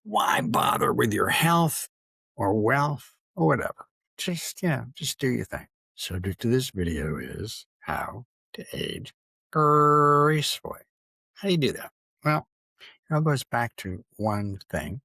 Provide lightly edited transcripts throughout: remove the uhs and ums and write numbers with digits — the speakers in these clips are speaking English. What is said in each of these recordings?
why bother with your health or wealth or whatever? Just do your thing. Subject to this video is how to age gracefully. How do you do that? Well, it all goes back to one thing,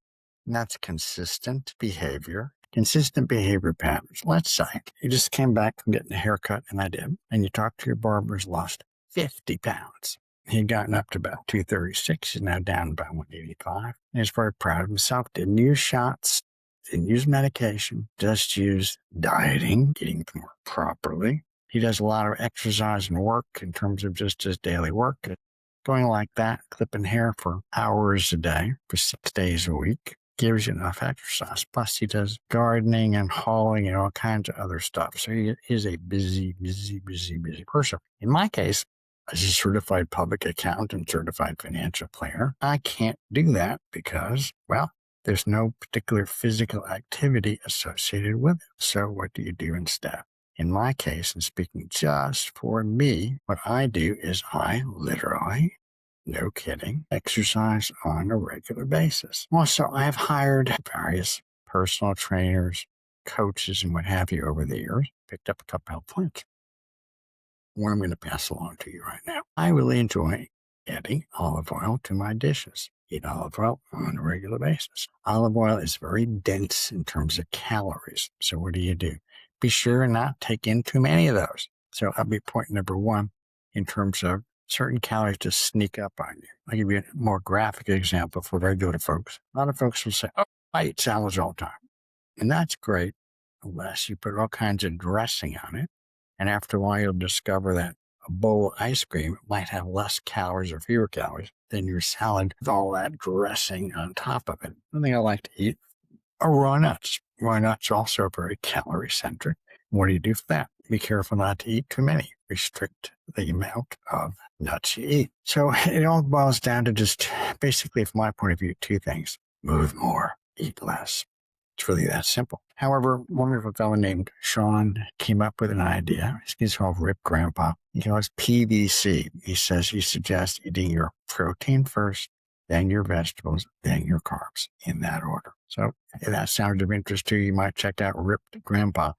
and that's consistent behavior patterns. Let's say you just came back from getting a haircut, and I did, and you talked to your barber's lost 50 pounds. He'd gotten up to about 236. He's now down about 185. And he's very proud of himself. Didn't use shots, didn't use medication, just used dieting, eating more properly. He does a lot of exercise and work in terms of just his daily work. Going like that, clipping hair for hours a day for 6 days a week, gives you enough exercise. Plus, he does gardening and hauling and all kinds of other stuff. So he is a busy person. In my case, as a certified public accountant and certified financial planner, I can't do that because, well, there's no particular physical activity associated with it. So what do you do instead? In my case, and speaking just for me, what I do is I literally, no kidding, exercise on a regular basis. Also, I've hired various personal trainers, coaches, and what have you over the years, picked up a couple of points. One I'm going to pass along to you right now. I really enjoy adding olive oil to my dishes. Eat olive oil on a regular basis. Olive oil is very dense in terms of calories. So what do? Be sure not take in too many of those. So that'll be point number one in terms of certain calories just sneak up on you. I'll give you a more graphic example for regular folks. A lot of folks will say, oh, I eat salads all the time. And that's great unless you put all kinds of dressing on it. And after a while, you'll discover that a bowl of ice cream might have less calories or fewer calories than your salad with all that dressing on top of it. One thing I like to eat are raw nuts. Raw nuts are also very calorie-centric. What do you do for that? Be careful not to eat too many. Restrict the amount of nuts you eat. So it all boils down to just basically, from my point of view, two things. Move more, eat less. It's really that simple. However, a wonderful fellow named Sean came up with an idea. He's called Rip Grandpa. He calls PVC. He says he suggests eating your protein first, then your vegetables, then your carbs in that order. So if that sounded of interest to you, you might check out Ripped Grandpa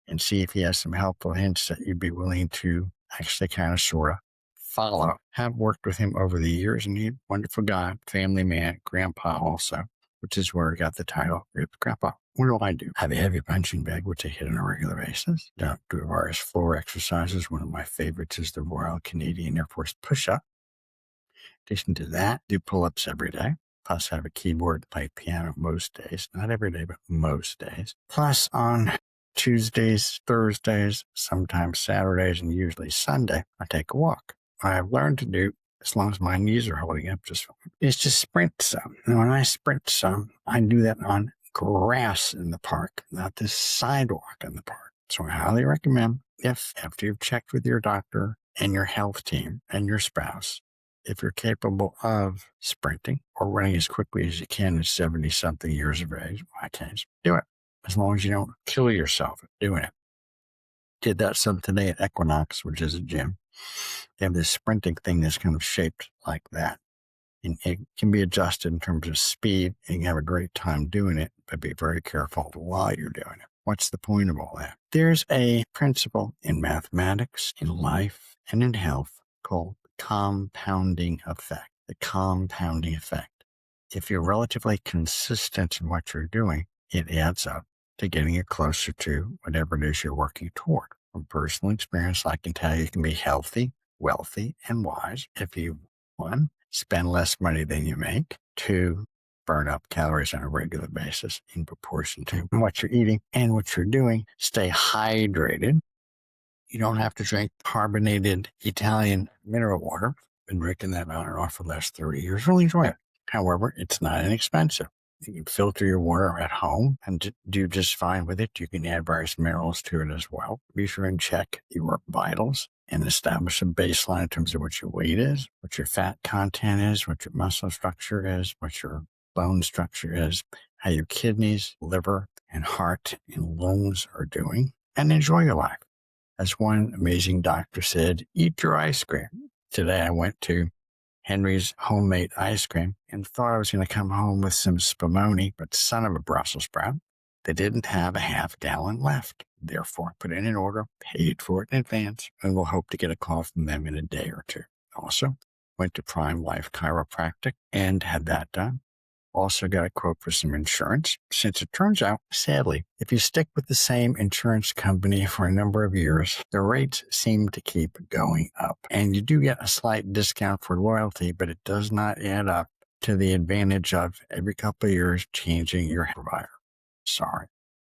and see if he has some helpful hints that you'd be willing to actually kind of sort of follow. I've worked with him over the years, and he's a wonderful guy, family man, grandpa also, which is where I got the title, Ripped Grandpa. What do? I have a heavy punching bag, which I hit on a regular basis. Do various floor exercises. One of my favorites is the Royal Canadian Air Force push-up. In addition to that, do pull-ups every day. Plus, I have a keyboard to play piano most days. Not every day, but most days. Plus, on Tuesdays, Thursdays, sometimes Saturdays, and usually Sunday, I take a walk. What I've learned to do, as long as my knees are holding up just fine, is to sprint some. And when I sprint some, I do that on grass in the park, not this sidewalk in the park. So I highly recommend, if after you've checked with your doctor and your health team and your spouse, if you're capable of sprinting or running as quickly as you can at 70-something years of age, in my case, do it. As long as you don't kill yourself doing it. Did that some today at Equinox, which is a gym. They have this sprinting thing that's kind of shaped like that. And it can be adjusted in terms of speed, and you can have a great time doing it, but be very careful while you're doing it. What's the point of all that? There's a principle in mathematics, in life, and in health called compounding effect. The compounding effect. If you're relatively consistent in what you're doing, it adds up to getting you closer to whatever it is you're working toward. From personal experience, I can tell you can be healthy, wealthy, and wise if you, one, spend less money than you make, two, burn up calories on a regular basis in proportion to what you're eating and what you're doing, stay hydrated. You don't have to drink carbonated Italian mineral water. I've been drinking that on and off for the last 30 years. Really enjoy it. However, it's not inexpensive. You can filter your water at home and do just fine with it. You can add various minerals to it as well. Be sure and check your vitals and establish a baseline in terms of what your weight is, what your fat content is, what your muscle structure is, what your bone structure is, how your kidneys, liver, and heart and lungs are doing, and enjoy your life. As one amazing doctor said, eat your ice cream. Today I went to Henry's homemade ice cream and thought I was going to come home with some spumoni, but son of a Brussels sprout, they didn't have a half-gallon left. Therefore, put in an order, paid for it in advance, and we'll hope to get a call from them in a day or two. Also, went to Prime Life Chiropractic and had that done. Also got a quote for some insurance, since it turns out, sadly, if you stick with the same insurance company for a number of years, the rates seem to keep going up. And you do get a slight discount for loyalty, but it does not add up to the advantage of every couple of years changing your provider. Sorry.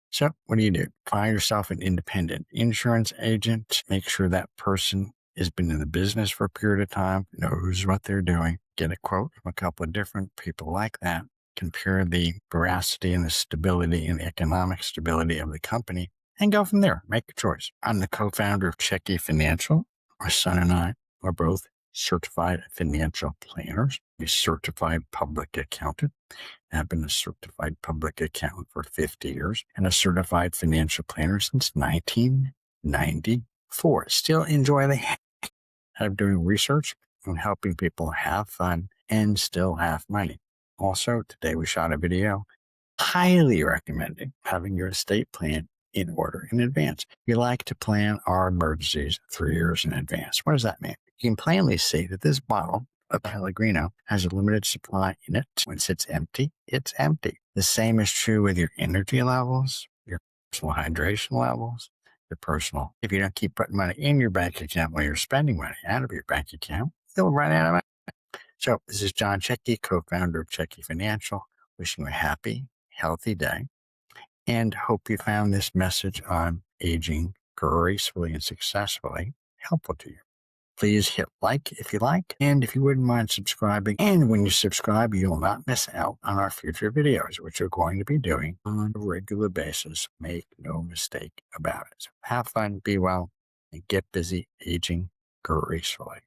So what do? Find yourself an independent insurance agent. Make sure that person has been in the business for a period of time, knows what they're doing. Get a quote from a couple of different people like that. Compare the veracity and the stability and the economic stability of the company and go from there. Make a choice. I'm the co-founder of Checky Financial. My son and I are both certified financial planners, a certified public accountant. I've been a certified public accountant for 50 years and a certified financial planner since 1994. Still enjoy the heck out of doing research and helping people have fun and still have money. Also, today we shot a video highly recommending having your estate plan in order in advance. We like to plan our emergencies 3 years in advance. What does that mean? You can plainly see that this bottle of Pellegrino has a limited supply in it. Once it's empty, it's empty. The same is true with your energy levels, your personal hydration levels, your personal. If you don't keep putting money in your bank account while you're spending money out of your bank account, you'll run out of money. So this is John Checky, co-founder of Checky Financial, wishing you a happy, healthy day, and hope you found this message on aging gracefully and successfully helpful to you. Please hit like if you like, and if you wouldn't mind subscribing. And when you subscribe, you'll not miss out on our future videos, which we're going to be doing on a regular basis. Make no mistake about it. So have fun, be well, and get busy aging gracefully.